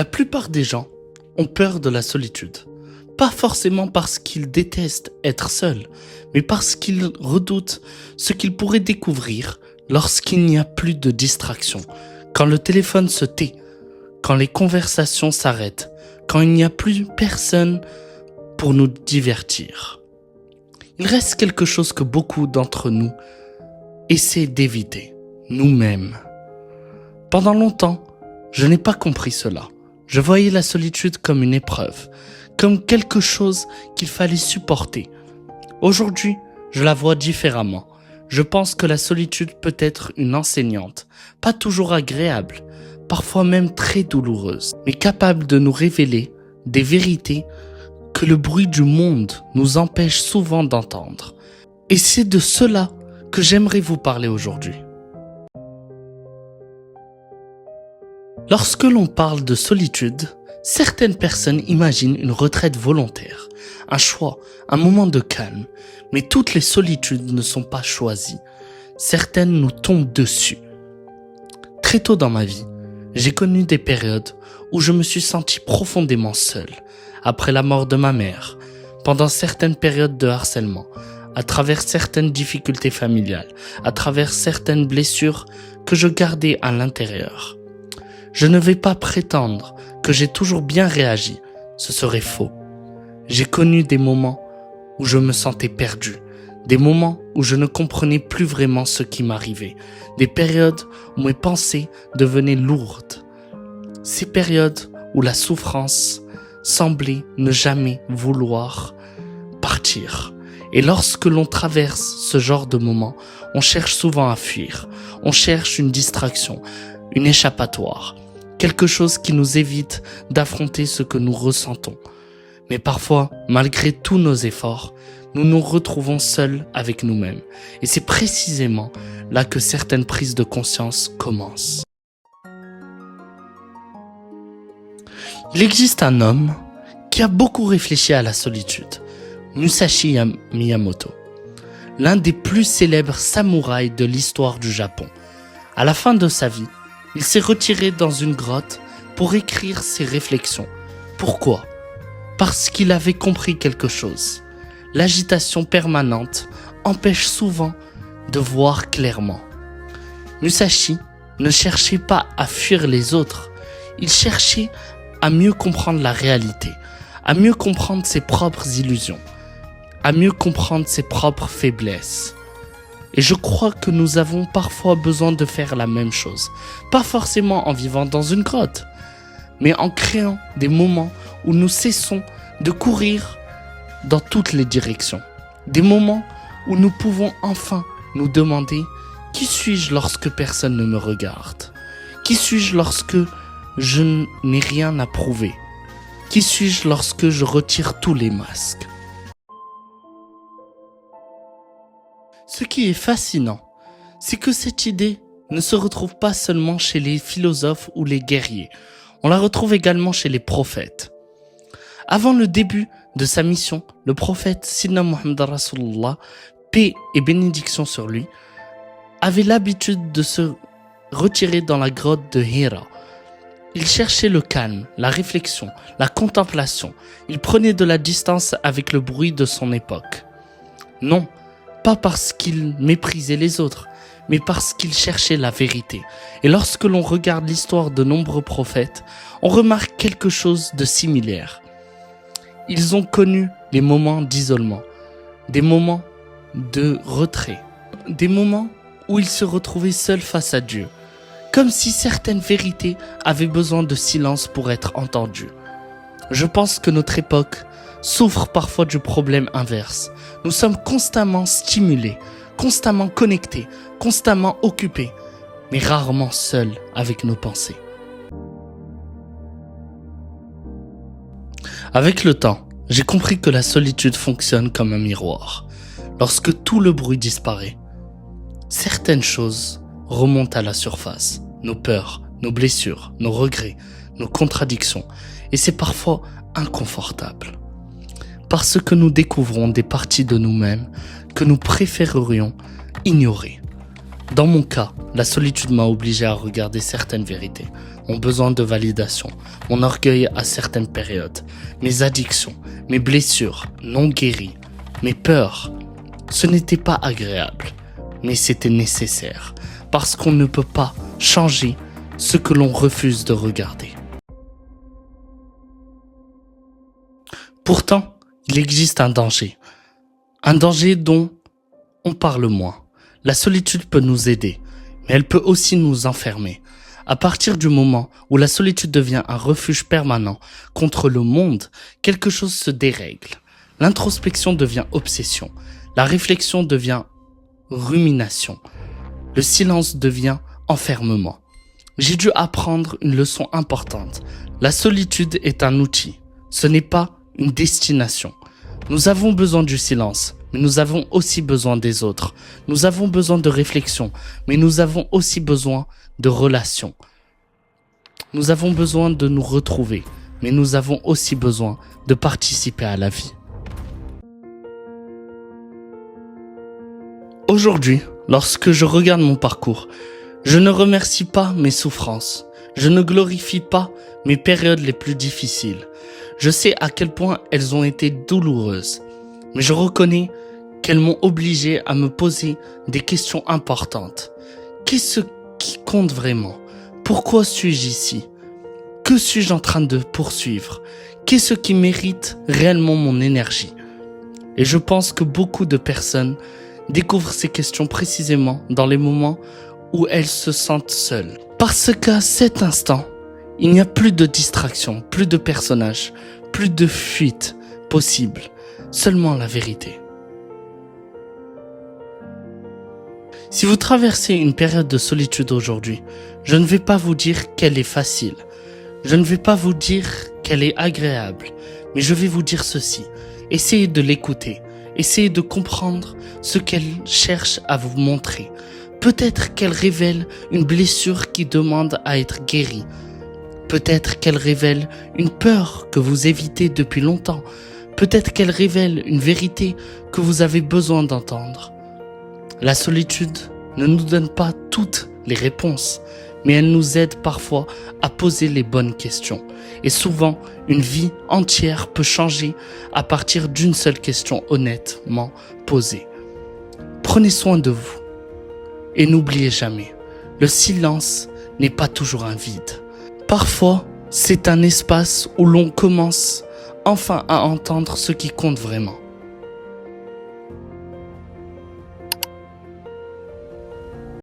La plupart des gens ont peur de la solitude. Pas forcément parce qu'ils détestent être seuls, mais parce qu'ils redoutent ce qu'ils pourraient découvrir lorsqu'il n'y a plus de distraction, quand le téléphone se tait, quand les conversations s'arrêtent, quand il n'y a plus personne pour nous divertir. Il reste quelque chose que beaucoup d'entre nous essaient d'éviter, nous-mêmes. Pendant longtemps, je n'ai pas compris cela. Je voyais la solitude comme une épreuve, comme quelque chose qu'il fallait supporter. Aujourd'hui, je la vois différemment. Je pense que la solitude peut être une enseignante, pas toujours agréable, parfois même très douloureuse, mais capable de nous révéler des vérités que le bruit du monde nous empêche souvent d'entendre. Et c'est de cela que j'aimerais vous parler aujourd'hui. Lorsque l'on parle de solitude, certaines personnes imaginent une retraite volontaire, un choix, un moment de calme, mais toutes les solitudes ne sont pas choisies. Certaines nous tombent dessus. Très tôt dans ma vie, j'ai connu des périodes où je me suis senti profondément seul, après la mort de ma mère, pendant certaines périodes de harcèlement, à travers certaines difficultés familiales, à travers certaines blessures que je gardais à l'intérieur. Je ne vais pas prétendre que j'ai toujours bien réagi, ce serait faux. J'ai connu des moments où je me sentais perdu, des moments où je ne comprenais plus vraiment ce qui m'arrivait, des périodes où mes pensées devenaient lourdes, ces périodes où la souffrance semblait ne jamais vouloir partir. Et lorsque l'on traverse ce genre de moments, on cherche souvent à fuir, on cherche une distraction, une échappatoire, quelque chose qui nous évite d'affronter ce que nous ressentons. Mais parfois, malgré tous nos efforts, nous nous retrouvons seuls avec nous-mêmes. Et c'est précisément là que certaines prises de conscience commencent. Il existe un homme qui a beaucoup réfléchi à la solitude, Musashi Miyamoto, l'un des plus célèbres samouraïs de l'histoire du Japon. À la fin de sa vie, il s'est retiré dans une grotte pour écrire ses réflexions. Pourquoi ? Parce qu'il avait compris quelque chose. L'agitation permanente empêche souvent de voir clairement. Musashi ne cherchait pas à fuir les autres, il cherchait à mieux comprendre la réalité, à mieux comprendre ses propres illusions, à mieux comprendre ses propres faiblesses. Et je crois que nous avons parfois besoin de faire la même chose. Pas forcément en vivant dans une grotte, mais en créant des moments où nous cessons de courir dans toutes les directions. Des moments où nous pouvons enfin nous demander « Qui suis-je lorsque personne ne me regarde ? Qui suis-je lorsque je n'ai rien à prouver ? Qui suis-je lorsque je retire tous les masques ?» Ce qui est fascinant, c'est que cette idée ne se retrouve pas seulement chez les philosophes ou les guerriers, on la retrouve également chez les prophètes. Avant le début de sa mission, le prophète Sidna Muhammad Rasulullah, paix et bénédiction sur lui, avait l'habitude de se retirer dans la grotte de Hira. Il cherchait le calme, la réflexion, la contemplation. Il prenait de la distance avec le bruit de son époque. Non, pas parce qu'il méprisait les autres, mais parce qu'il cherchait la vérité. Et lorsque l'on regarde l'histoire de nombreux prophètes, on remarque quelque chose de similaire. Ils ont connu des moments d'isolement, des moments de retrait, des moments où ils se retrouvaient seuls face à Dieu, comme si certaines vérités avaient besoin de silence pour être entendues. Je pense que notre époque souffre parfois du problème inverse. Nous sommes constamment stimulés, constamment connectés, constamment occupés, mais rarement seuls avec nos pensées. Avec le temps, j'ai compris que la solitude fonctionne comme un miroir. Lorsque tout le bruit disparaît, certaines choses remontent à la surface. Nos peurs, nos blessures, nos regrets, nos contradictions. Et c'est parfois inconfortable. Parce que nous découvrons des parties de nous-mêmes que nous préférerions ignorer. Dans mon cas, la solitude m'a obligé à regarder certaines vérités. mon besoin de validation, mon orgueil à certaines périodes, mes addictions, mes blessures non guéries, mes peurs. Ce n'était pas agréable, mais c'était nécessaire, parce qu'on ne peut pas changer ce que l'on refuse de regarder. Pourtant, il existe un danger dont on parle moins. La solitude peut nous aider, mais elle peut aussi nous enfermer. À partir du moment où la solitude devient un refuge permanent contre le monde, quelque chose se dérègle. L'introspection devient obsession, la réflexion devient rumination, le silence devient enfermement. J'ai dû apprendre une leçon importante. La solitude est un outil, ce n'est pas une destination. Nous avons besoin du silence, mais nous avons aussi besoin des autres. Nous avons besoin de réflexion, mais nous avons aussi besoin de relations. Nous avons besoin de nous retrouver, mais nous avons aussi besoin de participer à la vie. Aujourd'hui, lorsque je regarde mon parcours, je ne remercie pas mes souffrances. Je ne glorifie pas mes périodes les plus difficiles. Je sais à quel point elles ont été douloureuses, mais je reconnais qu'elles m'ont obligé à me poser des questions importantes. Qu'est-ce qui compte vraiment? Pourquoi suis-je ici? Que suis-je en train de poursuivre? Qu'est-ce qui mérite réellement mon énergie? Et je pense que beaucoup de personnes découvrent ces questions précisément dans les moments où elles se sentent seules. Parce qu'à cet instant, il n'y a plus de distraction, plus de personnages, plus de fuite possible, seulement la vérité. Si vous traversez une période de solitude aujourd'hui, je ne vais pas vous dire qu'elle est facile. Je ne vais pas vous dire qu'elle est agréable, mais je vais vous dire ceci. Essayez de l'écouter, essayez de comprendre ce qu'elle cherche à vous montrer. Peut-être qu'elle révèle une blessure qui demande à être guérie. Peut-être qu'elle révèle une peur que vous évitez depuis longtemps. Peut-être qu'elle révèle une vérité que vous avez besoin d'entendre. La solitude ne nous donne pas toutes les réponses, mais elle nous aide parfois à poser les bonnes questions. Et souvent, une vie entière peut changer à partir d'une seule question honnêtement posée. Prenez soin de vous. Et n'oubliez jamais, le silence n'est pas toujours un vide. Parfois, c'est un espace où l'on commence enfin à entendre ce qui compte vraiment.